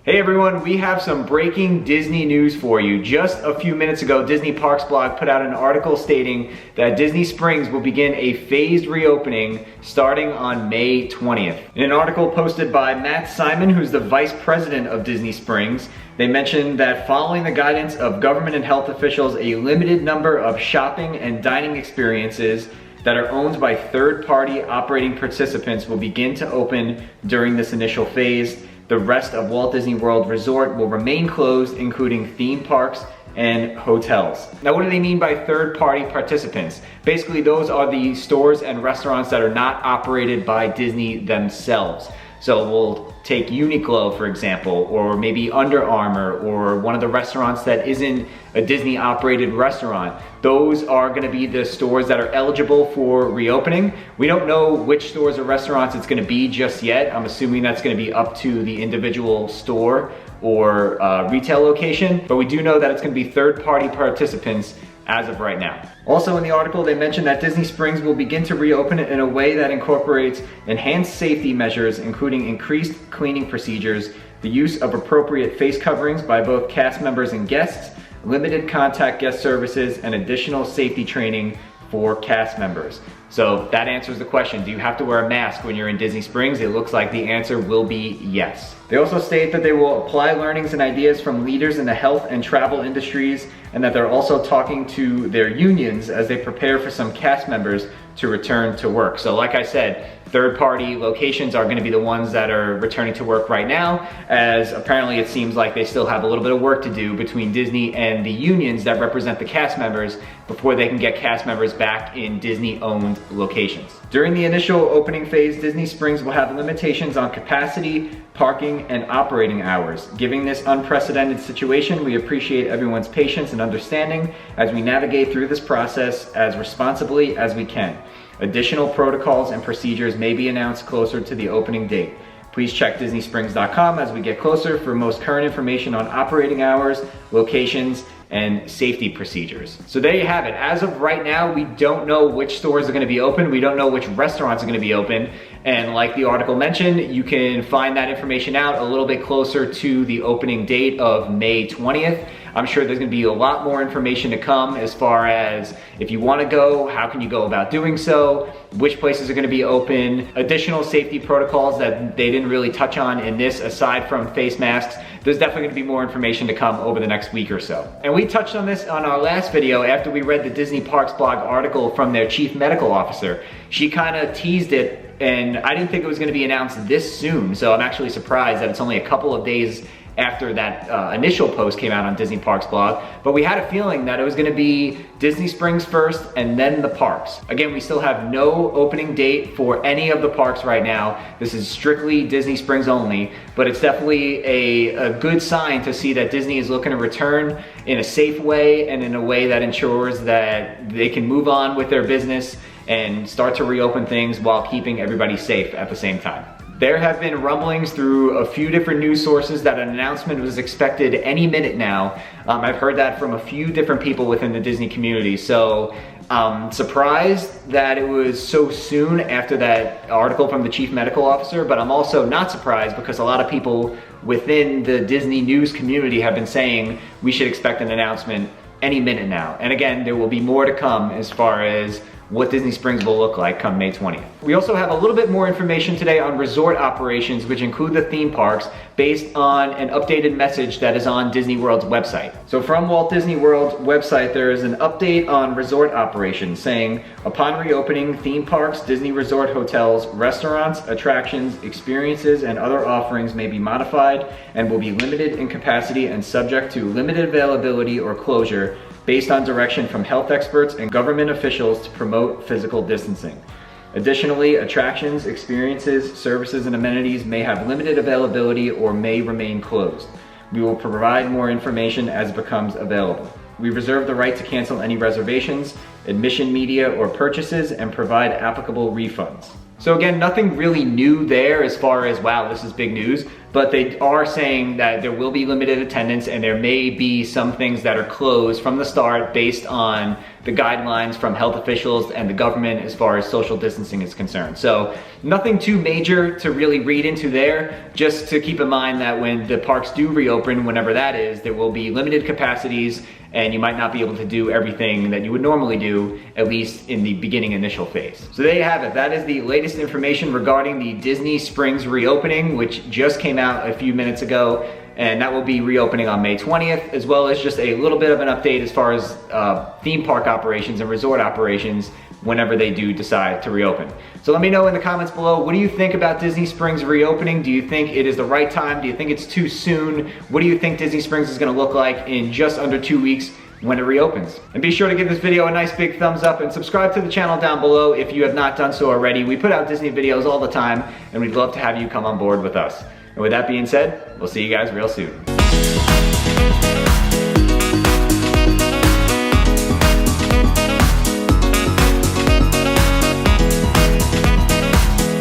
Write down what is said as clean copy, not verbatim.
Hey everyone, we have some breaking Disney news for you. Just a few minutes ago, Disney Parks blog put out an article stating that Disney Springs will begin a phased reopening starting on May 20th. In an article posted by Matt Simon, who's the vice president of Disney Springs, they mentioned that following the guidance of government and health officials, a limited number of shopping and dining experiences that are owned by third-party operating participants will begin to open during this initial phase. The rest of Walt Disney World Resort will remain closed, including theme parks and hotels. Now, what do they mean by third-party participants? Basically, those are the stores and restaurants that are not operated by Disney themselves. So we'll take Uniqlo, for example, or maybe Under Armour, or one of the restaurants that isn't a Disney operated restaurant. Those are gonna be the stores that are eligible for reopening. We don't know which stores or restaurants it's gonna be just yet. I'm assuming that's gonna be up to the individual store or retail location, but we do know that it's gonna be third-party participants as of right now. Also in the article, they mentioned that Disney Springs will begin to reopen in a way that incorporates enhanced safety measures, including increased cleaning procedures, the use of appropriate face coverings by both cast members and guests, limited contact guest services, and additional safety training for cast members. So that answers the question, do you have to wear a mask when you're in Disney Springs? It looks like the answer will be yes. They also state that they will apply learnings and ideas from leaders in the health and travel industries, and that they're also talking to their unions as they prepare for some cast members to return to work. So like I said, third-party locations are gonna be the ones that are returning to work right now, as apparently it seems like they still have a little bit of work to do between Disney and the unions that represent the cast members before they can get cast members back in Disney-owned locations. During the initial opening phase, Disney Springs will have limitations on capacity, parking, and operating hours. Given this unprecedented situation, we appreciate everyone's patience and understanding as we navigate through this process as responsibly as we can. Additional protocols and procedures may be announced closer to the opening date. Please check DisneySprings.com as we get closer for most current information on operating hours, locations, and safety procedures. So there you have it. As of right now, we don't know which stores are gonna be open. We don't know which restaurants are gonna be open. And like the article mentioned, you can find that information out a little bit closer to the opening date of May 20th. I'm sure there's gonna be a lot more information to come as far as if you wanna go, how can you go about doing so, which places are gonna be open, additional safety protocols that they didn't really touch on in this aside from face masks. There's definitely gonna be more information to come over the next week or so. And we touched on this on our last video after we read the Disney Parks blog article from their chief medical officer. She kind of teased it, and I didn't think it was gonna be announced this soon, so I'm actually surprised that it's only a couple of days after that initial post came out on Disney Parks blog, but we had a feeling that it was gonna be Disney Springs first and then the parks. Again, we still have no opening date for any of the parks right now. This is strictly Disney Springs only, but it's definitely a good sign to see that Disney is looking to return in a safe way and in a way that ensures that they can move on with their business and start to reopen things while keeping everybody safe at the same time. There have been rumblings through a few different news sources that an announcement was expected any minute now. I've heard that from a few different people within the Disney community. So I'm surprised that it was so soon after that article from the chief medical officer, but I'm also not surprised because a lot of people within the Disney news community have been saying we should expect an announcement any minute now. And again, there will be more to come as far as what Disney Springs will look like come May 20th. We also have a little bit more information today on resort operations, which include the theme parks, based on an updated message that is on Disney World's website. So from Walt Disney World's website, there is an update on resort operations saying, upon reopening, theme parks, Disney Resort hotels, restaurants, attractions, experiences, and other offerings may be modified and will be limited in capacity and subject to limited availability or closure based on direction from health experts and government officials to promote physical distancing. Additionally, attractions, experiences, services, and amenities may have limited availability or may remain closed. We will provide more information as it becomes available. We reserve the right to cancel any reservations, admission media, or purchases and provide applicable refunds. So again, nothing really new there as far as, wow, this is big news, but they are saying that there will be limited attendance and there may be some things that are closed from the start based on the guidelines from health officials and the government as far as social distancing is concerned. So nothing too major to really read into there, just to keep in mind that when the parks do reopen, whenever that is, there will be limited capacities and you might not be able to do everything that you would normally do, at least in the beginning initial phase. So there you have it. That is the latest information regarding the Disney Springs reopening, which just came out a few minutes ago, and that will be reopening on May 20th, as well as just a little bit of an update as far as theme park operations and resort operations whenever they do decide to reopen. So let me know in the comments below, what do you think about Disney Springs reopening? Do you think it is the right time? Do you think it's too soon? What do you think Disney Springs is gonna look like in just under 2 weeks when it reopens? And be sure to give this video a nice big thumbs up and subscribe to the channel down below if you have not done so already. We put out Disney videos all the time and we'd love to have you come on board with us. And with that being said, we'll see you guys real soon.